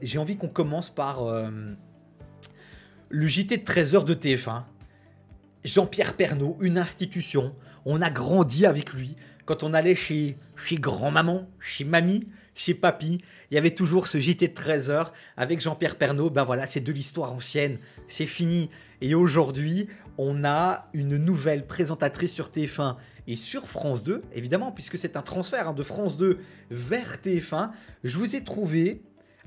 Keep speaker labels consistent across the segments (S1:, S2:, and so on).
S1: J'ai envie qu'on commence par le JT de 13h de TF1. Jean-Pierre Pernaut, une institution. On a grandi avec lui. Quand on allait chez grand-maman, chez mamie, chez papy, il y avait toujours ce JT de 13h avec Jean-Pierre Pernaut. Ben voilà, c'est de l'histoire ancienne. C'est fini. Et aujourd'hui, on a une nouvelle présentatrice sur TF1 et sur France 2, évidemment, puisque c'est un transfert de France 2 vers TF1. Je vous ai trouvé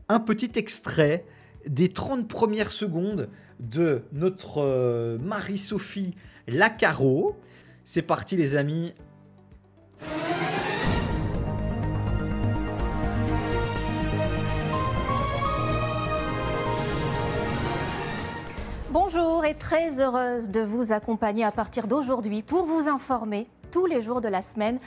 S1: un petit extrait des 30 premières secondes de notre Marie-Sophie Lacaro. C'est parti les amis.
S2: Bonjour et très heureuse de vous accompagner à partir d'aujourd'hui pour vous informer tous les jours de la semaine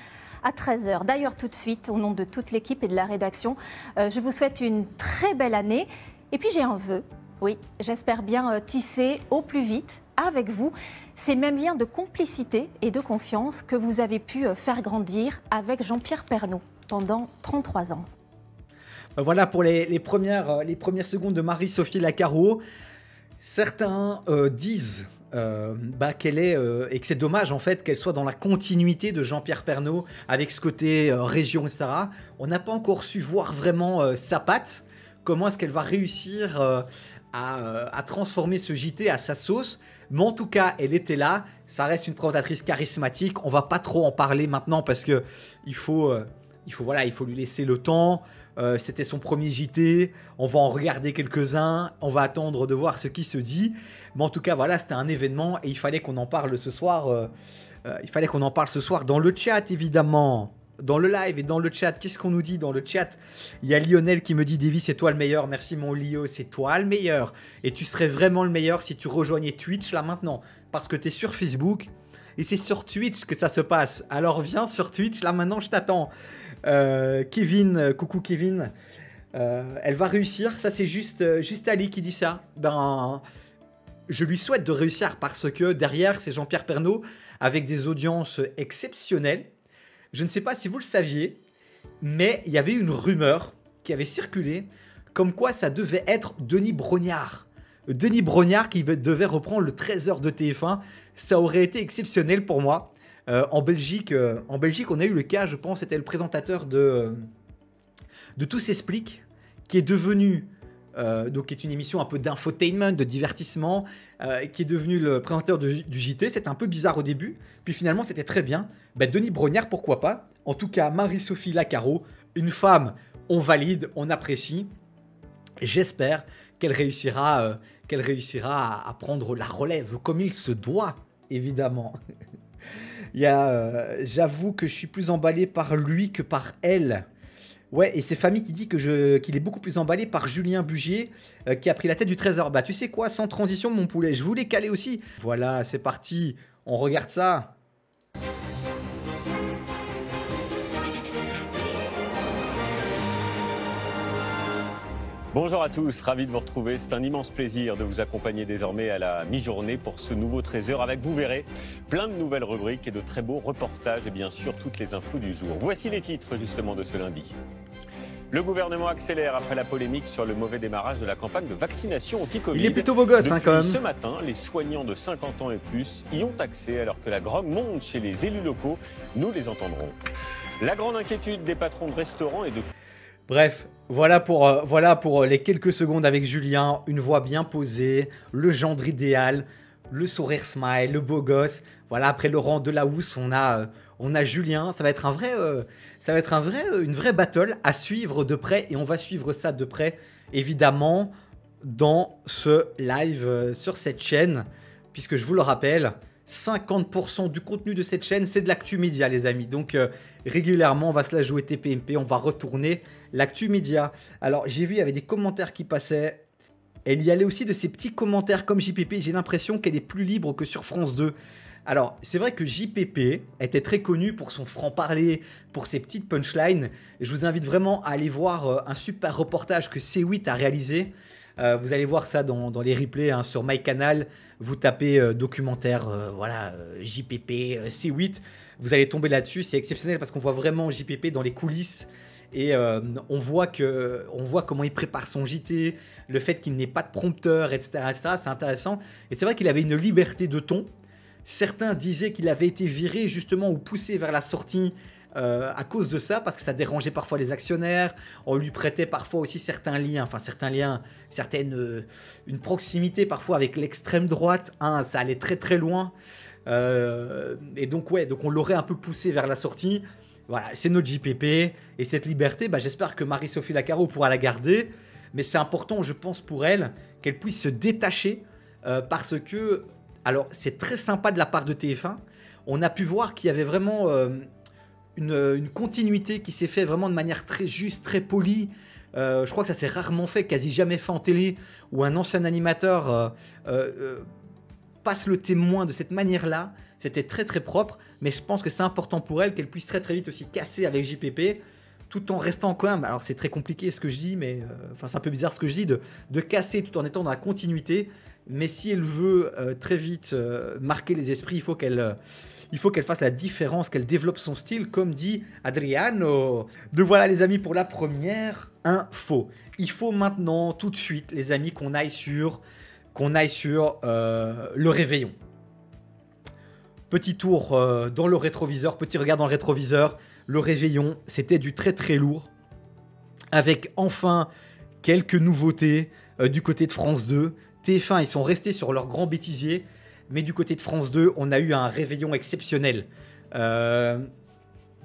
S2: à 13h. D'ailleurs, tout de suite, au nom de toute l'équipe et de la rédaction, je vous souhaite une très belle année. Et puis j'ai un vœu, oui, j'espère bien tisser au plus vite avec vous ces mêmes liens de complicité et de confiance que vous avez pu faire grandir avec Jean-Pierre Pernaut pendant 33 ans.
S1: Voilà pour les premières secondes de Marie-Sophie Lacaro. Certains disent qu'elle est et que c'est dommage en fait qu'elle soit dans la continuité de Jean-Pierre Pernaut avec ce côté région etc. On n'a pas encore su voir vraiment sa patte. Comment est-ce qu'elle va réussir à transformer ce JT à sa sauce? Mais en tout cas, elle était là. Ça reste une présentatrice charismatique. On va pas trop en parler maintenant parce que il faut lui laisser le temps. C'était son premier JT. On va en regarder quelques-uns. On va attendre de voir ce qui se dit. Mais en tout cas, voilà, c'était un événement et il fallait qu'on en parle ce soir. Dans le chat, évidemment. Dans le live et dans le chat. Qu'est-ce qu'on nous dit dans le chat? Il y a Lionel qui me dit « Davy, c'est toi le meilleur. Merci mon Lio, c'est toi le meilleur. Et tu serais vraiment le meilleur si tu rejoignais Twitch là maintenant. Parce que tu es sur Facebook. Et c'est sur Twitch que ça se passe. Alors viens sur Twitch là maintenant, je t'attends. » Kevin, coucou Kevin, elle va réussir, ça c'est juste Ali qui dit ça. Ben, je lui souhaite de réussir parce que derrière c'est Jean-Pierre Pernaut avec des audiences exceptionnelles. Je ne sais pas si vous le saviez, mais il y avait une rumeur qui avait circulé comme quoi ça devait être Denis Brognard. Denis Brognard qui devait reprendre le 13h de TF1, ça aurait été exceptionnel pour moi. En Belgique, on a eu le cas, je pense, c'était le présentateur de Tout s'explique, qui est devenu, donc qui est une émission un peu d'infotainment, de divertissement, qui est devenu le présentateur du JT. C'était un peu bizarre au début, puis finalement c'était très bien. Ben, Denis Brognard, pourquoi pas? En tout cas, Marie-Sophie Lacaro, une femme, on valide, on apprécie. J'espère qu'elle réussira à prendre la relève comme il se doit, évidemment. J'avoue que je suis plus emballé par lui que par elle. Ouais, et c'est Famille qui dit qu'il est beaucoup plus emballé par Julien Bugier qui a pris la tête du Trésor. Bah tu sais quoi, sans transition mon poulet, je voulais caler aussi. Voilà, c'est parti, on regarde ça.
S3: Bonjour à tous, ravi de vous retrouver. C'est un immense plaisir de vous accompagner désormais à la mi-journée pour ce nouveau 13h avec, vous verrez, plein de nouvelles rubriques et de très beaux reportages et bien sûr toutes les infos du jour. Voici les titres justement de ce lundi. Le gouvernement accélère après la polémique sur le mauvais démarrage de la campagne de vaccination anti-Covid.
S1: Il est plutôt beau gosse quand même.
S3: Ce matin, les soignants de 50 ans et plus y ont accès alors que la grogne monte chez les élus locaux. Nous les entendrons. La grande inquiétude des patrons de restaurants et de...
S1: Bref, voilà pour les quelques secondes avec Julien, une voix bien posée, le gendre idéal, le sourire smile, le beau gosse. Voilà, après Laurent Delahousse, on a Julien. Ça va être une vraie battle à suivre de près et on va suivre ça de près, évidemment, dans ce live sur cette chaîne, puisque je vous le rappelle, 50% du contenu de cette chaîne, c'est de l'actu média, les amis. Donc, régulièrement, on va se la jouer TPMP, on va retourner l'actu média. Alors, j'ai vu, il y avait des commentaires qui passaient. Elle y allait aussi de ces petits commentaires comme JPP. J'ai l'impression qu'elle est plus libre que sur France 2. Alors, c'est vrai que JPP était très connu pour son franc-parler, pour ses petites punchlines. Je vous invite vraiment à aller voir un super reportage que C8 a réalisé. Vous allez voir ça dans les replays sur MyCanal. Vous tapez documentaire, JPP, C8. Vous allez tomber là-dessus. C'est exceptionnel parce qu'on voit vraiment JPP dans les coulisses Et on voit comment il prépare son JT, le fait qu'il n'ait pas de prompteur, etc. C'est intéressant. Et c'est vrai qu'il avait une liberté de ton. Certains disaient qu'il avait été viré justement ou poussé vers la sortie à cause de ça, parce que ça dérangeait parfois les actionnaires. On lui prêtait parfois aussi certains liens, une proximité parfois avec l'extrême droite. Hein, ça allait très très loin. Et donc on l'aurait un peu poussé vers la sortie. Voilà, c'est notre JPP. Et cette liberté, j'espère que Marie-Sophie Lacaro pourra la garder. Mais c'est important, je pense, pour elle, qu'elle puisse se détacher parce que, alors, c'est très sympa de la part de TF1. On a pu voir qu'il y avait vraiment une continuité qui s'est fait vraiment de manière très juste, très polie. Je crois que ça s'est rarement fait, quasi jamais fait en télé, où un ancien animateur passe le témoin de cette manière-là. C'était très très propre, mais je pense que c'est important pour elle qu'elle puisse très très vite aussi casser avec JPP, tout en restant quand même, alors c'est très compliqué ce que je dis, mais c'est un peu bizarre ce que je dis, de casser tout en étant dans la continuité, mais si elle veut très vite marquer les esprits, il faut qu'elle fasse la différence, qu'elle développe son style, comme dit Adriano. Donc voilà les amis pour la première info. Il faut maintenant tout de suite les amis qu'on aille sur le réveillon. Petit tour dans le rétroviseur, petit regard dans le rétroviseur. Le réveillon, c'était du très très lourd. Avec enfin quelques nouveautés du côté de France 2. TF1, ils sont restés sur leur grand bêtisier. Mais du côté de France 2, on a eu un réveillon exceptionnel.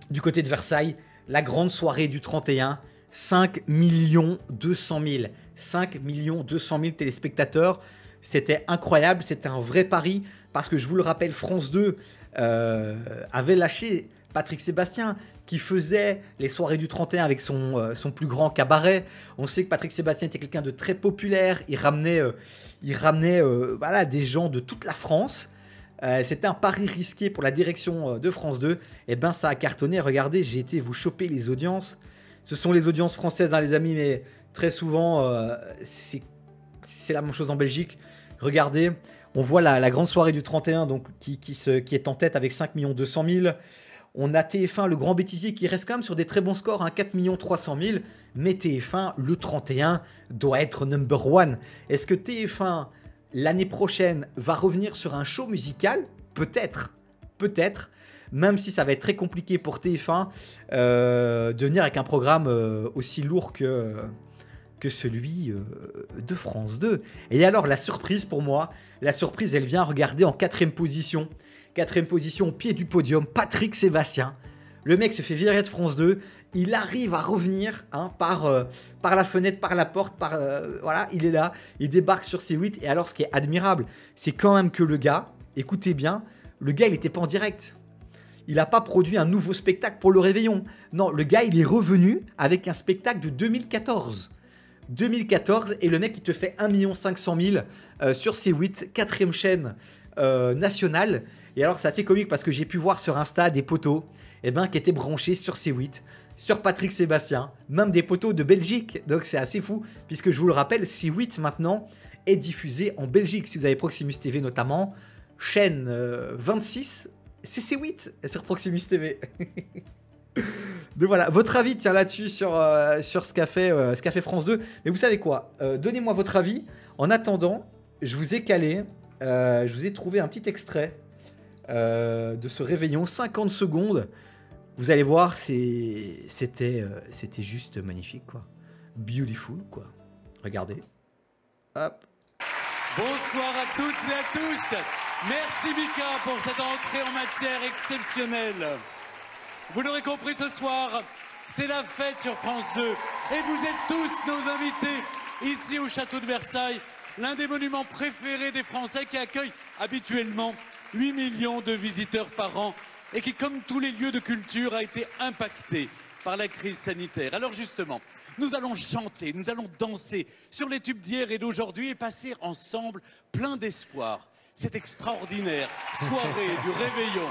S1: Du côté de Versailles, la grande soirée du 31, 5 200 000. 5 200 000 téléspectateurs. C'était incroyable, c'était un vrai pari. Parce que je vous le rappelle, France 2 avait lâché Patrick Sébastien, qui faisait les soirées du 31 avec son plus grand cabaret. On sait que Patrick Sébastien était quelqu'un de très populaire. Il ramenait des gens de toute la France. C'était un pari risqué pour la direction de France 2. Et ben ça a cartonné. Regardez, j'ai été vous choper les audiences. Ce sont les audiences françaises, hein, les amis, mais très souvent, c'est la même chose en Belgique. Regardez, on voit la grande soirée du 31 donc, qui est en tête avec 5 200 000. On a TF1, le grand bêtisier, qui reste quand même sur des très bons scores, hein, 4 300 000. Mais TF1, le 31, doit être number one. Est-ce que TF1, l'année prochaine, va revenir sur un show musical? Peut-être. Peut-être. Même si ça va être très compliqué pour TF1 de venir avec un programme aussi lourd que celui de France 2. Et alors, la surprise pour moi, la surprise, elle vient regarder en 4e position. 4e position au pied du podium, Patrick Sébastien. Le mec se fait virer de France 2. Il arrive à revenir hein, par la fenêtre, par la porte. Voilà, il est là. Il débarque sur C8. Et alors, ce qui est admirable, c'est quand même que le gars, écoutez bien, le gars, il n'était pas en direct. Il n'a pas produit un nouveau spectacle pour le réveillon. Non, le gars, il est revenu avec un spectacle de 2014. 2014, et le mec, il te fait 1 500 000 sur C8, 4e chaîne nationale. Et alors, c'est assez comique parce que j'ai pu voir sur Insta des potos qui étaient branchés sur C8, sur Patrick Sébastien, même des potos de Belgique. Donc, c'est assez fou, puisque je vous le rappelle, C8 maintenant est diffusé en Belgique. Si vous avez Proximus TV notamment, chaîne 26, c'est C8 sur Proximus TV. Donc voilà, votre avis tiens là-dessus sur ce qu'a fait France 2. Mais vous savez quoi, donnez-moi votre avis. En attendant, je vous ai calé, je vous ai trouvé un petit extrait de ce réveillon, 50 secondes. Vous allez voir, c'était juste magnifique, quoi. Beautiful, quoi. Regardez. Hop.
S4: Bonsoir à toutes et à tous. Merci Mika pour cette entrée en matière exceptionnelle. Vous l'aurez compris ce soir, c'est la fête sur France 2. Et vous êtes tous nos invités ici au château de Versailles, l'un des monuments préférés des Français qui accueille habituellement 8 millions de visiteurs par an et qui, comme tous les lieux de culture, a été impacté par la crise sanitaire. Alors justement, nous allons chanter, nous allons danser sur les tubes d'hier et d'aujourd'hui et passer ensemble plein d'espoir. Cette extraordinaire soirée du réveillon.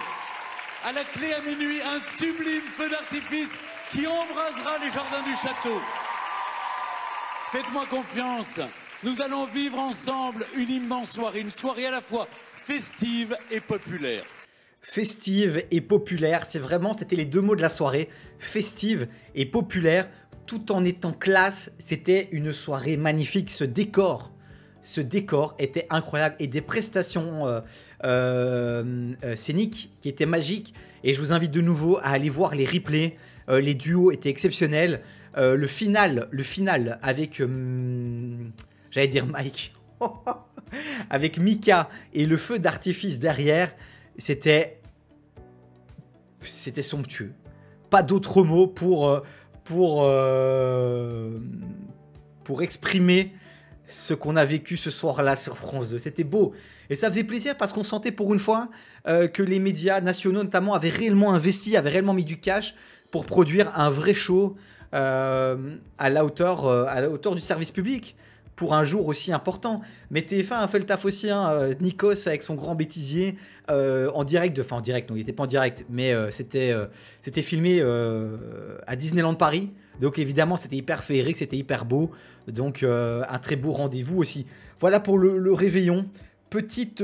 S4: À la clé à minuit, un sublime feu d'artifice qui embrasera les jardins du château. Faites-moi confiance, nous allons vivre ensemble une immense soirée, une soirée à la fois festive et populaire.
S1: festive et populaire. C'est vraiment, c'était les deux mots de la soirée. Festive et populaire, tout en étant classe. C'était une soirée magnifique. Ce décor était incroyable et des prestations scéniques qui étaient magiques. Et je vous invite de nouveau à aller voir les replays. Les duos étaient exceptionnels. Le final avec, j'allais dire Mike, avec Mika et le feu d'artifice derrière, c'était somptueux. Pas d'autres mots pour exprimer ce qu'on a vécu ce soir-là sur France 2. C'était beau. Et ça faisait plaisir parce qu'on sentait pour une fois que les médias nationaux notamment avaient réellement investi, avaient réellement mis du cash pour produire un vrai show à la hauteur du service public pour un jour aussi important. Mais TF1 a fait le taf aussi, hein. Nikos avec son grand bêtisier en direct, enfin en direct, non il n'était pas en direct, mais c'était filmé à Disneyland Paris. Donc évidemment c'était hyper féerique, c'était hyper beau. Donc un très beau rendez-vous aussi. Voilà pour le réveillon. Petite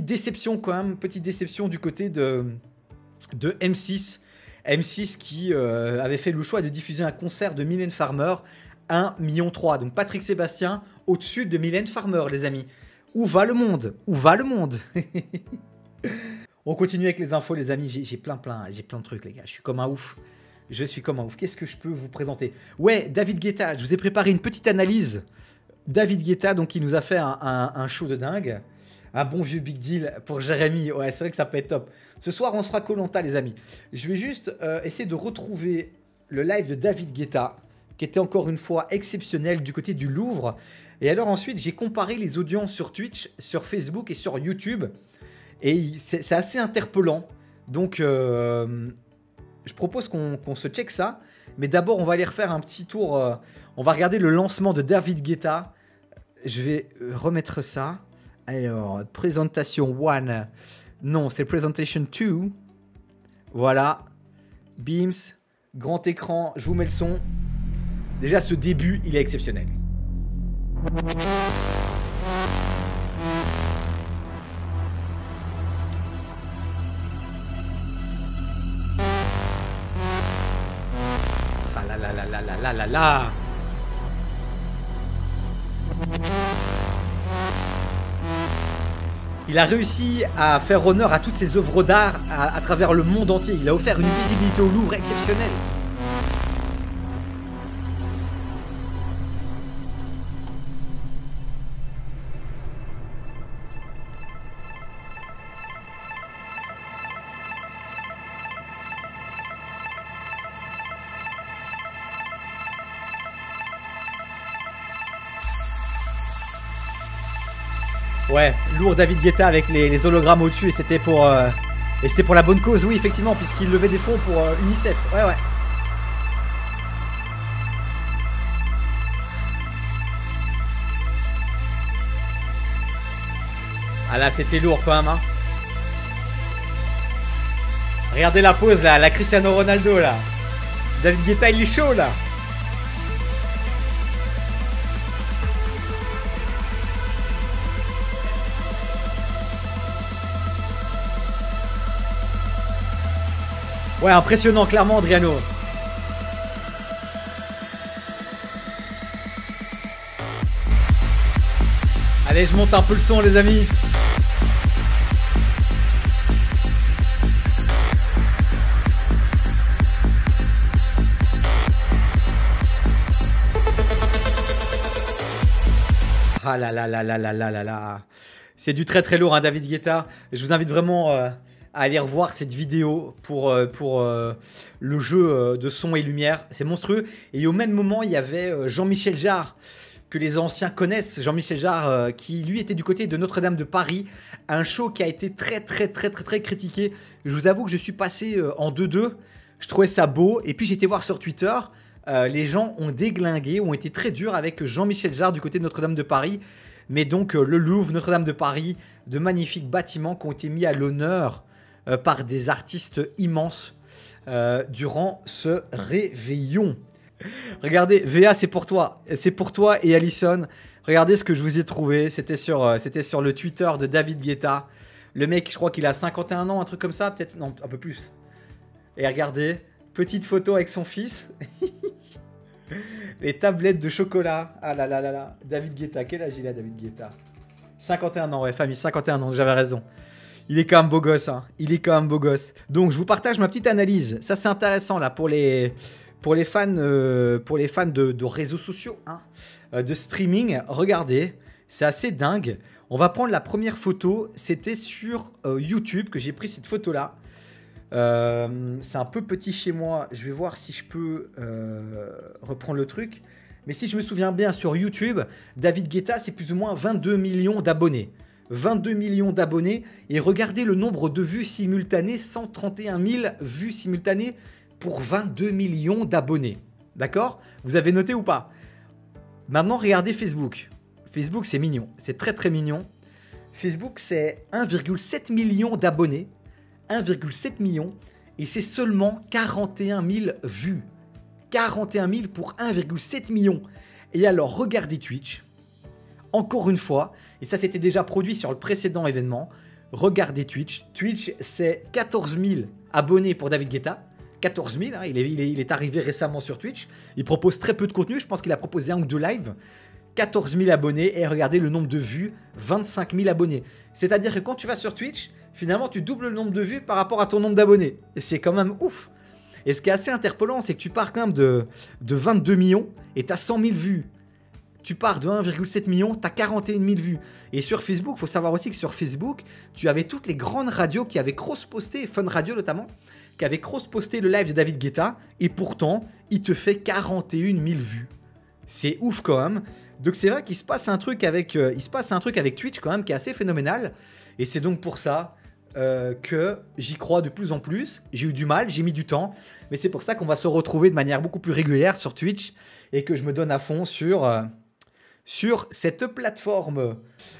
S1: déception quand même, petite déception du côté de M6. M6 qui avait fait le choix de diffuser un concert de Mylène Farmer, 1,3 million. Donc Patrick Sébastien au-dessus de Mylène Farmer, les amis. Où va le monde? Où va le monde? On continue avec les infos, les amis. J'ai plein de trucs, les gars. Je suis comme un ouf. Qu'est-ce que je peux vous présenter? Ouais, David Guetta. Je vous ai préparé une petite analyse. David Guetta, donc, qui nous a fait un show de dingue. Un bon vieux big deal pour Jérémy. Ouais, c'est vrai que ça peut être top. Ce soir, on se fera Koh-Lanta, les amis. Je vais juste essayer de retrouver le live de David Guetta, qui était encore une fois exceptionnel du côté du Louvre. Et alors ensuite, j'ai comparé les audiences sur Twitch, sur Facebook et sur YouTube. Et c'est assez interpellant. Donc, je propose qu'on se check ça. Mais d'abord, on va aller refaire un petit tour. On va regarder le lancement de David Guetta. Je vais remettre ça. Alors, présentation 1. Non, c'est présentation 2. Voilà. Beams. Grand écran. Je vous mets le son. Déjà, ce début, il est exceptionnel. Ah là là là là là là là là. Il a réussi à faire honneur à toutes ses œuvres d'art à travers le monde entier. Il a offert une visibilité au Louvre exceptionnelle. Ouais, lourd David Guetta avec les hologrammes au-dessus et c'était pour la bonne cause, oui effectivement, puisqu'il levait des fonds pour UNICEF. Ouais. Ah là c'était lourd quand même, hein. Regardez la pose là, la Cristiano Ronaldo là. David Guetta il est chaud là. Ouais, impressionnant, clairement, Adriano. Allez, je monte un peu le son, les amis. Ah là là là là là là là là. C'est du très très lourd, hein, David Guetta. Je vous invite vraiment... à aller revoir cette vidéo pour le jeu de son et lumière. C'est monstrueux. Et au même moment, il y avait Jean-Michel Jarre, que les anciens connaissent. Jean-Michel Jarre, qui lui était du côté de Notre-Dame de Paris. Un show qui a été très critiqué. Je vous avoue que je suis passé en 2-2. Je trouvais ça beau. Et puis j'ai été voir sur Twitter. Les gens ont déglingué, ont été très durs avec Jean-Michel Jarre du côté de Notre-Dame de Paris. Mais donc le Louvre, Notre-Dame de Paris, de magnifiques bâtiments qui ont été mis à l'honneur par des artistes immenses durant ce réveillon. Regardez, VA, c'est pour toi et Alison. Regardez ce que je vous ai trouvé. C'était sur le Twitter de David Guetta. Le mec, je crois qu'il a 51 ans, un truc comme ça, peut-être, non, un peu plus. Et regardez, petite photo avec son fils. Les tablettes de chocolat. Ah là là là là. David Guetta, quel âge il a, David Guetta? 51 ans, ouais, famille, 51 ans, j'avais raison. Il est quand même beau gosse, hein. Il est quand même beau gosse. Donc, je vous partage ma petite analyse. Ça, c'est intéressant, là, pour les fans, de réseaux sociaux, hein, de streaming. Regardez, c'est assez dingue. On va prendre la première photo. C'était sur YouTube que j'ai pris cette photo-là. C'est un peu petit chez moi. Je vais voir si je peux reprendre le truc. Mais si je me souviens bien, sur YouTube, David Guetta, c'est plus ou moins 22 millions d'abonnés. 22 millions d'abonnés. Et regardez le nombre de vues simultanées. 131 000 vues simultanées pour 22 millions d'abonnés. D'accord? Vous avez noté ou pas? Maintenant, regardez Facebook. Facebook, c'est mignon. C'est très, très mignon. Facebook, c'est 1,7 million d'abonnés. 1,7 million. Et c'est seulement 41 000 vues. 41 000 pour 1,7 million. Et alors, regardez Twitch. Encore une fois, et ça c'était déjà produit sur le précédent événement, regardez Twitch. Twitch, c'est 14 000 abonnés pour David Guetta. 14 000, hein, il est arrivé récemment sur Twitch. Il propose très peu de contenu, je pense qu'il a proposé 1 ou 2 lives. 14 000 abonnés et regardez le nombre de vues, 25 000 abonnés. C'est-à-dire que quand tu vas sur Twitch, finalement tu doubles le nombre de vues par rapport à ton nombre d'abonnés. Et c'est quand même ouf. Et ce qui est assez interpellant, c'est que tu pars quand même de 22 millions et tu as 100 000 vues. Tu pars de 1,7 million, tu as 41 000 vues. Et sur Facebook, il faut savoir aussi que sur Facebook, tu avais toutes les grandes radios qui avaient cross-posté, Fun Radio notamment, qui avaient cross-posté le live de David Guetta. Et pourtant, il te fait 41 000 vues. C'est ouf quand même. Donc c'est vrai qu'il se passe un truc avec, Twitch quand même qui est assez phénoménal. Et c'est donc pour ça que j'y crois de plus en plus. J'ai eu du mal, j'ai mis du temps. Mais c'est pour ça qu'on va se retrouver de manière beaucoup plus régulière sur Twitch. Et que je me donne à fond sur cette plateforme.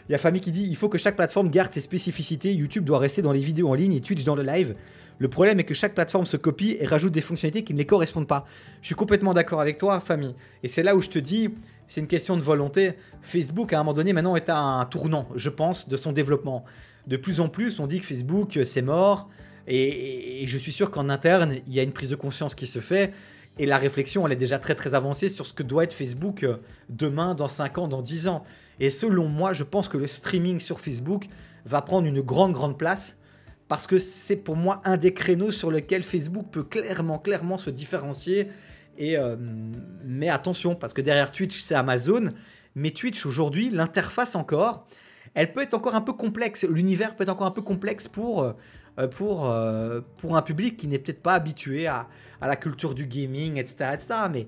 S1: Il y a Famille qui dit il faut que chaque plateforme garde ses spécificités. YouTube doit rester dans les vidéos en ligne et Twitch dans le live. Le problème est que chaque plateforme se copie et rajoute des fonctionnalités qui ne les correspondent pas. Je suis complètement d'accord avec toi, Famille. Et c'est là où je te dis, c'est une question de volonté. Facebook, à un moment donné, maintenant est à un tournant, je pense, de son développement. De plus en plus, on dit que Facebook, c'est mort. Et je suis sûr qu'en interne, il y a une prise de conscience qui se fait. Et la réflexion, elle est déjà très très avancée sur ce que doit être Facebook demain, dans 5 ans, dans 10 ans. Et selon moi, je pense que le streaming sur Facebook va prendre une grande place parce que c'est pour moi un des créneaux sur lesquels Facebook peut clairement se différencier. Et mais attention, parce que derrière Twitch, c'est Amazon. Mais Twitch, aujourd'hui, l'interface encore, elle peut être encore un peu complexe. L'univers peut être encore un peu complexe pour un public qui n'est peut-être pas habitué à la culture du gaming, etc. Mais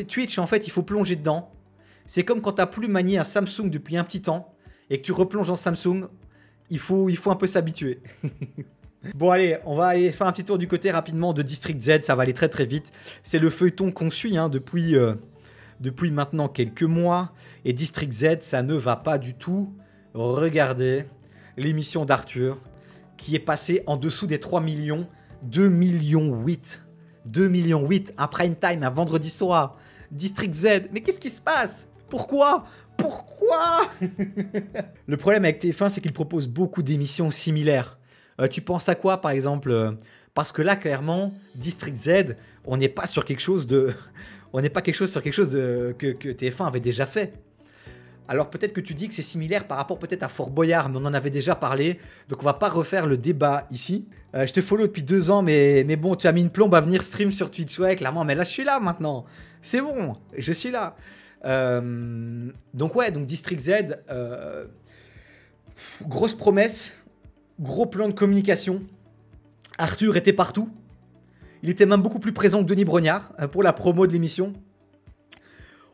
S1: Twitch, en fait, il faut plonger dedans. C'est comme quand tu n'as plus manié un Samsung depuis un petit temps et que tu replonges dans Samsung, il faut un peu s'habituer. Bon allez, on va aller faire un petit tour du côté rapidement de District Z, ça va aller très très vite. C'est le feuilleton qu'on suit depuis maintenant quelques mois. Et District Z, ça ne va pas du tout. Regardez l'émission d'Arthur qui est passée en dessous des 3 millions, 2 millions 8. 2 millions 8, un prime time, un vendredi soir. District Z, mais qu'est-ce qui se passe? Pourquoi? Le problème avec TF1, c'est qu'il propose beaucoup d'émissions similaires. Tu penses à quoi, par exemple? Parce que là, clairement, District Z, on n'est pas sur quelque chose que TF1 avait déjà fait. Alors peut-être que tu dis que c'est similaire par rapport peut-être à Fort Boyard, mais on en avait déjà parlé, donc on va pas refaire le débat ici. Je te follow depuis 2 ans, mais bon, tu as mis une plombe à venir stream sur Twitch, ouais, clairement, mais là je suis là maintenant. C'est bon, je suis là. Donc District Z, grosse promesse, gros plan de communication. Arthur était partout. Il était même beaucoup plus présent que Denis Brognard pour la promo de l'émission.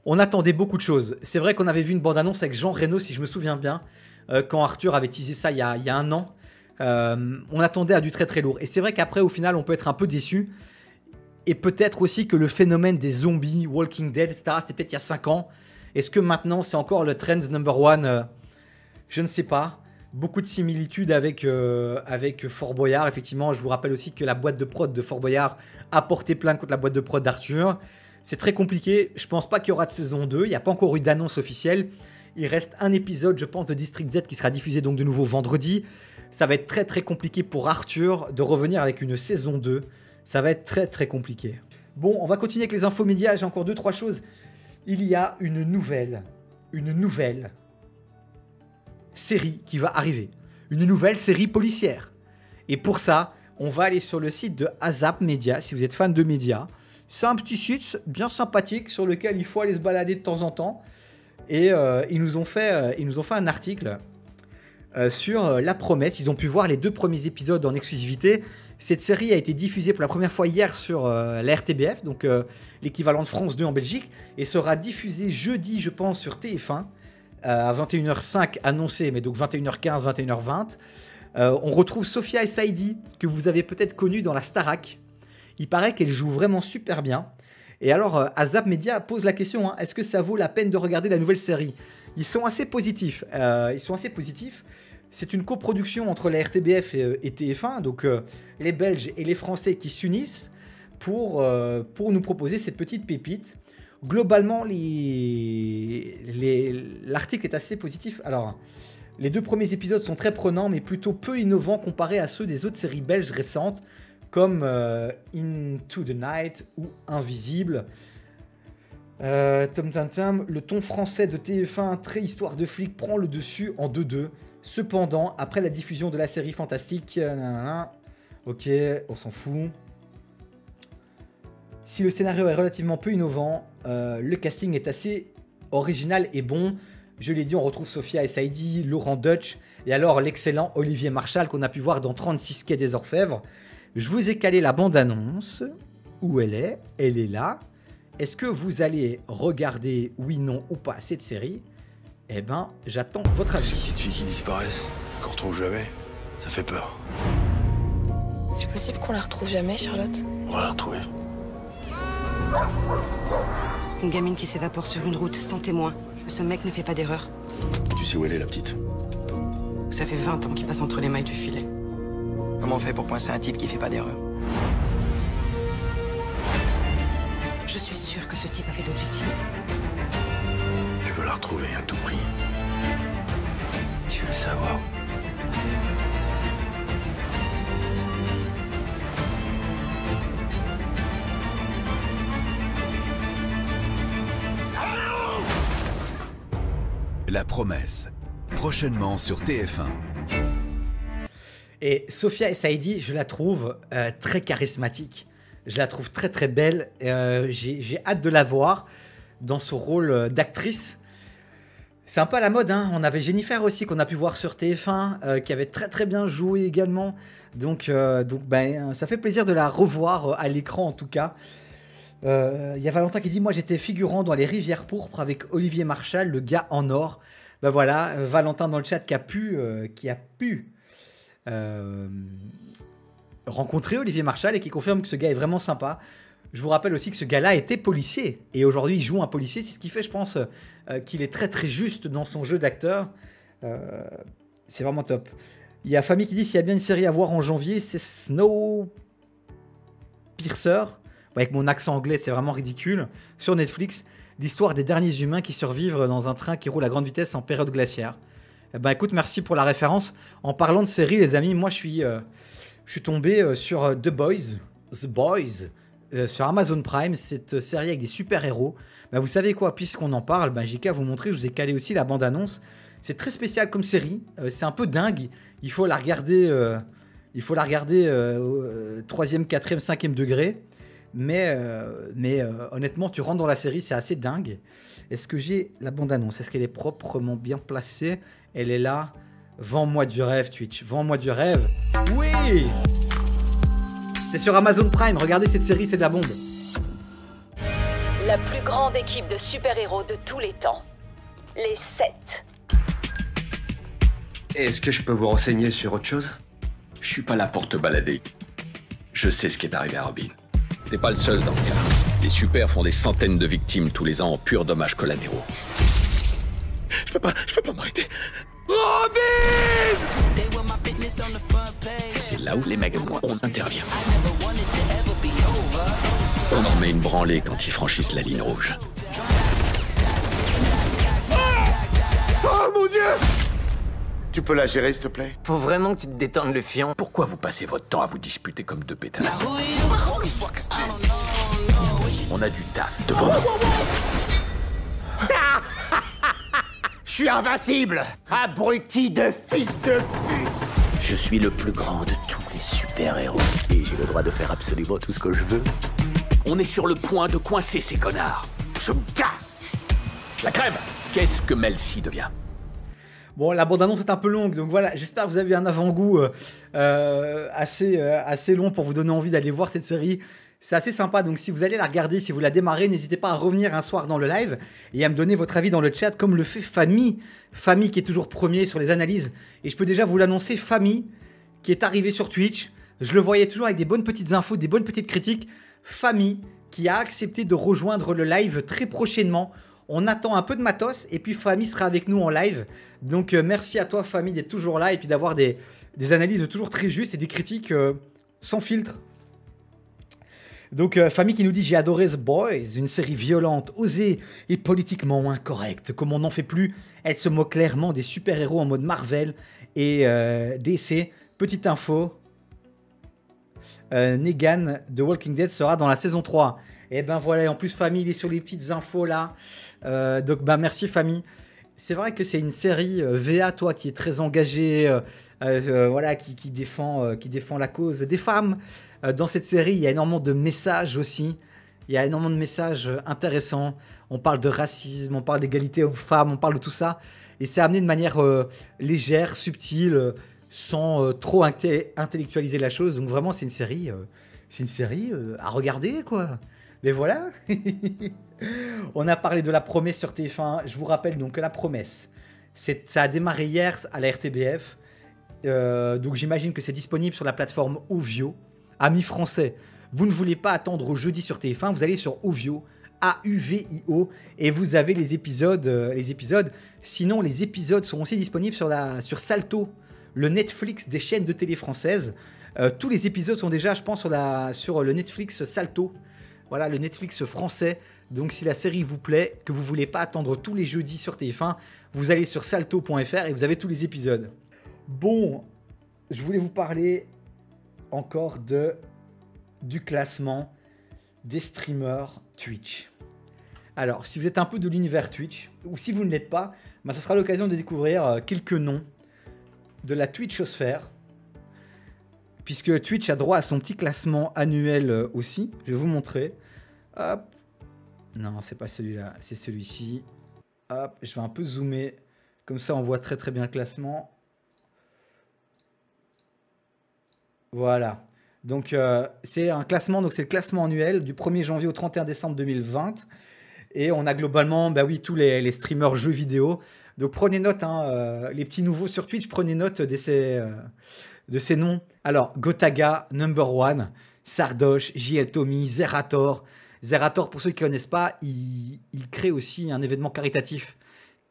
S1: On attendait beaucoup de choses. C'est vrai qu'on avait vu une bande-annonce avec Jean Reno, si je me souviens bien, quand Arthur avait teasé ça il y a 1 an. On attendait à du très très lourd. Et c'est vrai qu'après, au final, on peut être un peu déçu. Et peut-être aussi que le phénomène des zombies, Walking Dead, etc., c'était peut-être il y a 5 ans. Est-ce que maintenant, c'est encore le trend number one? Je ne sais pas. Beaucoup de similitudes avec Fort Boyard. Effectivement, je vous rappelle aussi que la boîte de prod de Fort Boyard a porté plainte contre la boîte de prod d'Arthur. C'est très compliqué. Je pense pas qu'il y aura de saison 2. Il n'y a pas encore eu d'annonce officielle. Il reste un épisode, je pense, de District Z qui sera diffusé donc de nouveau vendredi. ça va être très très compliqué pour Arthur de revenir avec une saison 2. Ça va être très très compliqué. Bon, on va continuer avec les infos médias. J'ai encore 2-3 choses. Il y a une nouvelle série qui va arriver. Une nouvelle série policière. Et pour ça, on va aller sur le site de ASAP Media, si vous êtes fan de médias. C'est un petit site bien sympathique sur lequel il faut aller se balader de temps en temps. Et ils nous ont fait un article sur La Promesse. Ils ont pu voir les 2 premiers épisodes en exclusivité. Cette série a été diffusée pour la première fois hier sur la RTBF, donc l'équivalent de France 2 en Belgique, et sera diffusée jeudi, je pense, sur TF1 à 21h05 annoncé, mais donc 21h15, 21h20. On retrouve Sophia Essaidi, que vous avez peut-être connue dans la Starac. Il paraît qu'elle joue vraiment super bien. Et alors, ASAP Media pose la question, hein, est-ce que ça vaut la peine de regarder la nouvelle série? Ils sont assez positifs. C'est une coproduction entre la RTBF et TF1, donc les Belges et les Français qui s'unissent pour nous proposer cette petite pépite. Globalement, l'article est assez positif. Alors, les 2 premiers épisodes sont très prenants, mais plutôt peu innovants comparés à ceux des autres séries belges récentes, comme Into the Night ou Invisible. Le ton français de TF1, très histoire de flic, prend le dessus en 2-2. Cependant, après la diffusion de la série fantastique, ok, on s'en fout. Si le scénario est relativement peu innovant, le casting est assez original et bon. Je l'ai dit, on retrouve Sophia Essaidi, Laurent Deutsch, et alors l'excellent Olivier Marchal qu'on a pu voir dans 36 quais des Orfèvres. Je vous ai calé la bande-annonce. Où elle est? Elle est là. Est-ce que vous allez regarder, oui, non ou pas, cette série? Eh ben, j'attends votre avis.
S5: Ces petites filles qui disparaissent, qu'on retrouve jamais, ça fait peur.
S6: C'est possible qu'on la retrouve jamais, Charlotte?
S5: On va la retrouver.
S7: Une gamine qui s'évapore sur une route sans témoin. Ce mec ne fait pas d'erreur.
S5: Tu sais où elle est, la petite?
S7: Ça fait 20 ans qu'il passe entre les mailles du filet.
S8: Comment on fait pour coincer un type qui fait pas d'erreur?
S7: Je suis sûre que ce type a fait d'autres victimes.
S5: Tu veux la retrouver à tout prix. Tu veux savoir.
S9: La Promesse, prochainement sur TF1.
S1: Et Sophia Essaidi, je la trouve très charismatique. Je la trouve très très belle. J'ai hâte de la voir dans son rôle d'actrice. C'est un peu à la mode, hein. On avait Jennifer aussi qu'on a pu voir sur TF1, qui avait très très bien joué également. Donc ça fait plaisir de la revoir à l'écran en tout cas. Il y a Valentin qui dit « Moi j'étais figurant dans Les Rivières Pourpres avec Olivier Marchal, le gars en or. » Ben voilà, Valentin dans le chat qui a pu rencontrer Olivier Marchal et qui confirme que ce gars est vraiment sympa. Je vous rappelle aussi que ce gars-là était policier et aujourd'hui il joue un policier. C'est ce qui fait, je pense, qu'il est très très juste dans son jeu d'acteur. C'est vraiment top. Il y a Famille qui dit s'il y a bien une série à voir en janvier, c'est Snowpiercer. Avec mon accent anglais, c'est vraiment ridicule. Sur Netflix, l'histoire des derniers humains qui survivent dans un train qui roule à grande vitesse en période glaciaire. Eh ben écoute, merci pour la référence. En parlant de série, les amis, moi je suis tombé sur The Boys, sur Amazon Prime, cette série avec des super-héros. Ben, vous savez quoi, puisqu'on en parle, ben, j'ai qu'à vous montrer, je vous ai calé aussi la bande-annonce. C'est très spécial comme série, c'est un peu dingue. Il faut la regarder, 3e, 4e, 5e degré. Mais honnêtement, tu rentres dans la série, c'est assez dingue. Est-ce que j'ai la bande-annonce? Est-ce qu'elle est proprement bien placée? Elle est là. Vends-moi du rêve, Twitch. Vends-moi du rêve. Oui! C'est sur Amazon Prime. Regardez cette série, c'est de la bombe.
S10: La plus grande équipe de super-héros de tous les temps. Les 7.
S11: Est-ce que je peux vous renseigner sur autre chose? Je suis pas là pour te balader. Je sais ce qui est arrivé à Robin. T'es pas le seul dans ce cas. Les super font des centaines de victimes tous les ans en purs dommages collatéraux.
S5: Je peux pas m'arrêter.
S11: Robin! C'est là où les mecs on intervient. On en met une branlée quand ils franchissent la ligne rouge.
S5: Oh mon Dieu! Tu peux la gérer, s'il te plaît?
S12: Faut vraiment que tu te détendes le fion.
S11: Pourquoi vous passez votre temps à vous disputer comme deux pétasses? On a du taf devant nous.
S5: Je suis invincible! Abruti de fils de pute!
S11: Je suis le plus grand de tous les super-héros. Et j'ai le droit de faire absolument tout ce que je veux. On est sur le point de coincer ces connards. Je me casse! La crème! Qu'est-ce que Melcy devient?
S1: Bon, la bande-annonce est un peu longue, donc voilà, j'espère que vous avez eu un avant-goût assez long pour vous donner envie d'aller voir cette série. C'est assez sympa, donc si vous allez la regarder, si vous la démarrez, n'hésitez pas à revenir un soir dans le live et à me donner votre avis dans le chat, comme le fait Fami. Fami qui est toujours premier sur les analyses. Et je peux déjà vous l'annoncer, Fami, qui est arrivé sur Twitch. Je le voyais toujours avec des bonnes petites infos, des bonnes petites critiques. Fami, qui a accepté de rejoindre le live très prochainement. On attend un peu de matos et puis Fami sera avec nous en live. Donc merci à toi Fami d'être toujours là et puis d'avoir des analyses toujours très justes et des critiques sans filtre. Donc Fami qui nous dit « J'ai adoré The Boys, une série violente, osée et politiquement incorrecte. Comme on n'en fait plus, elle se moque clairement des super-héros en mode Marvel et DC. Petite info, Negan de Walking Dead sera dans la saison 3. » Et ben voilà, en plus Fami il est sur les petites infos là. Donc bah merci Fami. C'est vrai que c'est une série VA, toi qui est très engagé, voilà, qui défend la cause des femmes. Dans cette série, il y a énormément de messages aussi. Il y a énormément de messages intéressants. On parle de racisme, on parle d'égalité hommes-femmes, on parle de tout ça. Et c'est amené de manière légère, subtile, sans trop intellectualiser la chose. Donc vraiment, c'est une série à regarder, quoi. Mais voilà. On a parlé de La Promesse sur TF1. Je vous rappelle donc que La Promesse, ça a démarré hier à la RTBF. Donc j'imagine que c'est disponible sur la plateforme Ovio. Amis français, vous ne voulez pas attendre au jeudi sur TF1, vous allez sur Ovio, A-U-V-I-O, et vous avez les épisodes. Sinon, les épisodes sont aussi disponibles sur Salto, le Netflix des chaînes de télé françaises. Tous les épisodes sont déjà, je pense, sur le Netflix Salto. Voilà, le Netflix français. Donc si la série vous plaît, que vous ne voulez pas attendre tous les jeudis sur TF1, vous allez sur salto.fr et vous avez tous les épisodes. Bon, je voulais vous parler encore du classement des streamers Twitch. Alors, si vous êtes un peu de l'univers Twitch, ou si vous ne l'êtes pas, bah, ce sera l'occasion de découvrir quelques noms de la Twitchosphère, puisque Twitch a droit à son petit classement annuel aussi. Je vais vous montrer. Hop. Non, c'est pas celui-là, c'est celui-ci. Hop, je vais un peu zoomer, comme ça on voit très très bien le classement. Voilà, donc c'est un classement, donc c'est le classement annuel du 1er janvier au 31 décembre 2020. Et on a globalement, bah oui, tous les streamers jeux vidéo. Donc prenez note, hein, les petits nouveaux sur Twitch, prenez note de ces noms. Alors, Gotaga, Number One, Sardoche, JL Tommy, Zerator. Zerator, pour ceux qui ne connaissent pas, il crée aussi un événement caritatif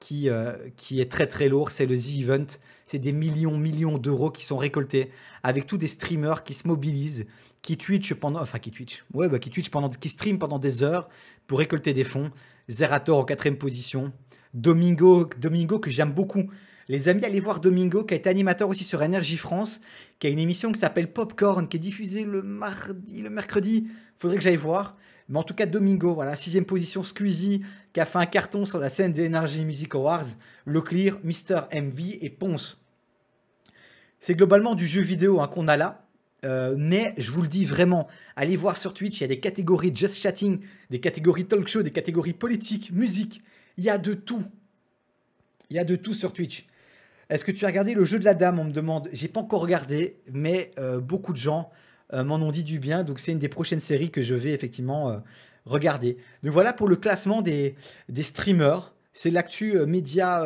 S1: qui est très très lourd, c'est le The Event. C'est des millions d'euros qui sont récoltés avec tous des streamers qui se mobilisent, qui stream pendant des heures pour récolter des fonds. Zerator en 4e position. Domingo que j'aime beaucoup. Les amis, allez voir Domingo, qui a été animateur aussi sur Énergie France, qui a une émission qui s'appelle Popcorn, qui est diffusée le mercredi. Faudrait que j'aille voir. Mais en tout cas, Domingo, voilà, 6e position. Squeezie, qui a fait un carton sur la scène des Energy Music Awards. Leclerc, Mr. MV et Ponce. C'est globalement du jeu vidéo hein, qu'on a là. Mais je vous le dis vraiment, allez voir sur Twitch, il y a des catégories just chatting, des catégories talk show, des catégories politiques, musique. Il y a de tout. Il y a de tout sur Twitch. Est-ce que tu as regardé le jeu de la dame? On me demande. J'ai pas encore regardé, mais beaucoup de gens m'en ont dit du bien. Donc c'est une des prochaines séries que je vais effectivement regarder. Donc voilà pour le classement des streamers. C'est l'actu média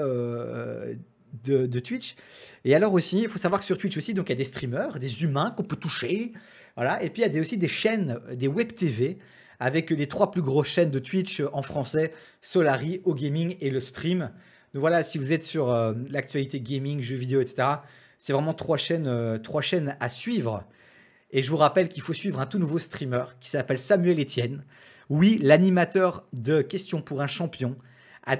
S1: de Twitch. Et alors aussi, il faut savoir que sur Twitch aussi, donc il y a des streamers, des humains qu'on peut toucher. Voilà. Et puis il y a aussi des chaînes, des web TV, avec les 3 plus grosses chaînes de Twitch en français, Solari, OGaming et le stream. Donc voilà, si vous êtes sur l'actualité gaming, jeux vidéo, etc., c'est vraiment 3 chaînes à suivre. Et je vous rappelle qu'il faut suivre un tout nouveau streamer qui s'appelle Samuel Etienne. Oui, l'animateur de Questions pour un champion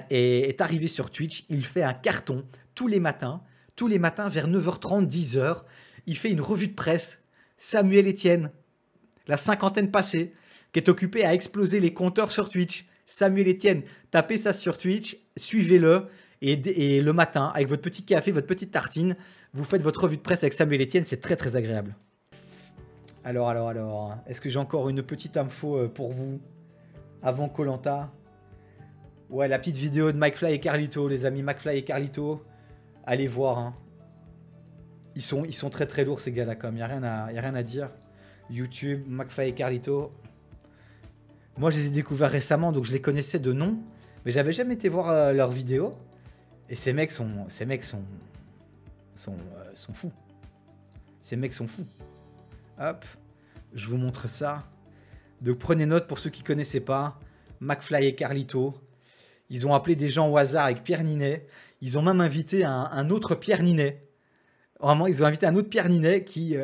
S1: est arrivé sur Twitch. Il fait un carton tous les matins. tous les matins vers 9h30, 10h, il fait une revue de presse. Samuel Etienne, la cinquantaine passée, qui est occupé à exploser les compteurs sur Twitch. Samuel Etienne, tapez ça sur Twitch, suivez-le. Et le matin, avec votre petit café, votre petite tartine, vous faites votre revue de presse avec Samuel Etienne, c'est très très agréable. Alors, est-ce que j'ai encore une petite info pour vous avant Koh-Lanta? Ouais, la petite vidéo de McFly et Carlito, les amis, McFly et Carlito. Allez voir, hein. Ils sont très très lourds ces gars-là, quand même, y a rien à dire. YouTube, McFly et Carlito. Moi, je les ai découverts récemment, donc je les connaissais de nom, mais j'avais jamais été voir leurs vidéos. Et ces mecs sont fous. Ces mecs sont fous. Hop, je vous montre ça. Donc prenez note pour ceux qui ne connaissaient pas. McFly et Carlito. Ils ont appelé des gens au hasard avec Pierre Ninet. Ils ont même invité un autre Pierre Ninet. Vraiment, ils ont invité un autre Pierre Ninet qui...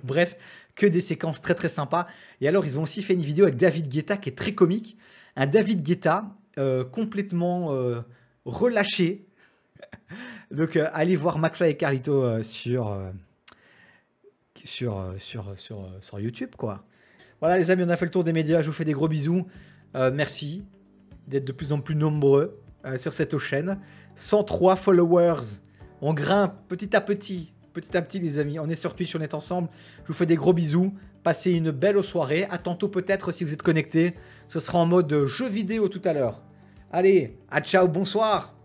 S1: bref, que des séquences très très sympas. Et alors, ils ont aussi fait une vidéo avec David Guetta qui est très comique. Un David Guetta complètement relâché. Donc, allez voir McFly et Carlito sur YouTube, quoi. Voilà, les amis, on a fait le tour des médias. Je vous fais des gros bisous. Merci d'être de plus en plus nombreux sur cette chaîne. 103 followers. On grimpe petit à petit, les amis. On est sur Twitch, on est ensemble. Je vous fais des gros bisous. Passez une belle soirée. À tantôt peut-être si vous êtes connectés. Ce sera en mode jeu vidéo tout à l'heure. Allez, à ciao, bonsoir.